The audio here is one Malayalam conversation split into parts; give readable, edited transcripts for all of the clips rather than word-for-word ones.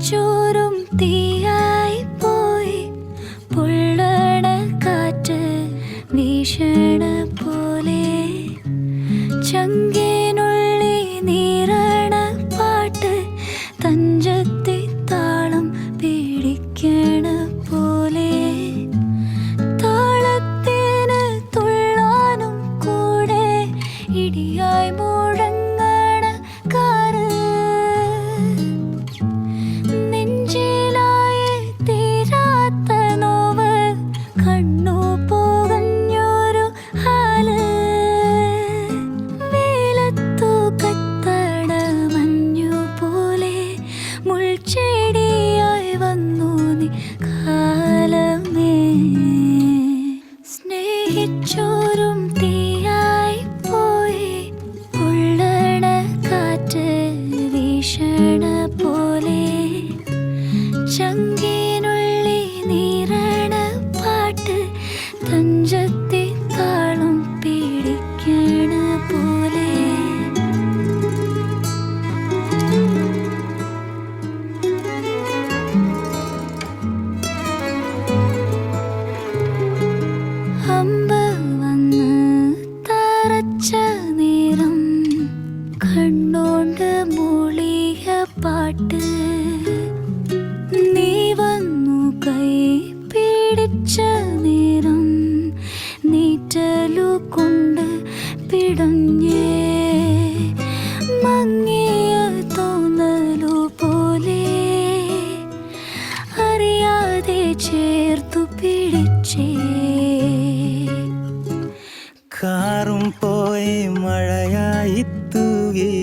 സ്നേഹിച്ചോരും തീയായി പോയി പൊള്ളണ കാറ്റ് വീശണ പോലെ ചങ്കിനുള്ളി നീറണ പാട്ട് തഞ്ചത്തി താളം പിടിക്കണ പോലെ താളത്തിന് തുള്ളാനും കൂടെ ഇടിയായി മുഴങ്ങണ കാറ് നെഞ്ചിലായി തീരാത്ത നോവ് കണ്ണു പോകഞ്ഞൊരു ഹാല് വേലത്തു കത്തണ മഞ്ഞു പോലെ മുൾച്ചെടിയായി വന്നു നീ കാലമേ സ്നേഹിച്ചോരും തീയായി പോയി പൊള്ളണ കാറ്റ് വീശണ പോലെ ചങ്കിനുള്ളി നീറണ പാട്ട് തഞ്ചത്തി താളം പിടിക്കണ പോലെ അമ്പ് വന്ന് തറച്ച നേരം കണ്ണോണ്ട് മൂളിയ പാട്ട് നീ വന്നു കൈ പിടിച്ച നേരം നീറ്റലു കൊണ്ട് പിടഞ്ഞേ മങ്ങിയ തോന്നലു പോലെ അറിയാതെ ചേർത്തു പിടിച്ചേ കാറും പോയി മഴയായി തൂകി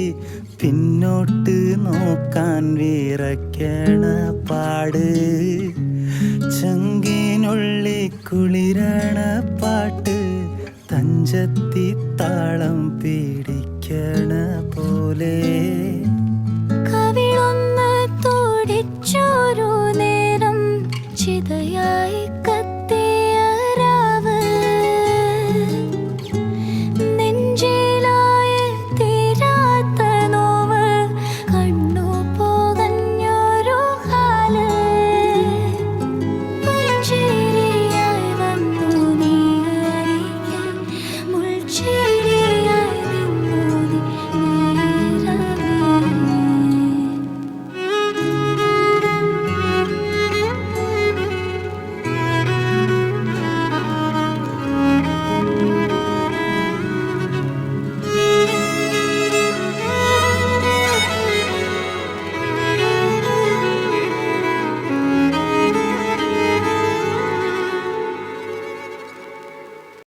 പിന്നോട്ട് നോക്കാൻ വിറയ്ക്കണ പാട് ചങ്കിനുള്ളി കുളിരണ പാട്ട് തഞ്ചത്തി താളം പിടിക്കണ പോലെ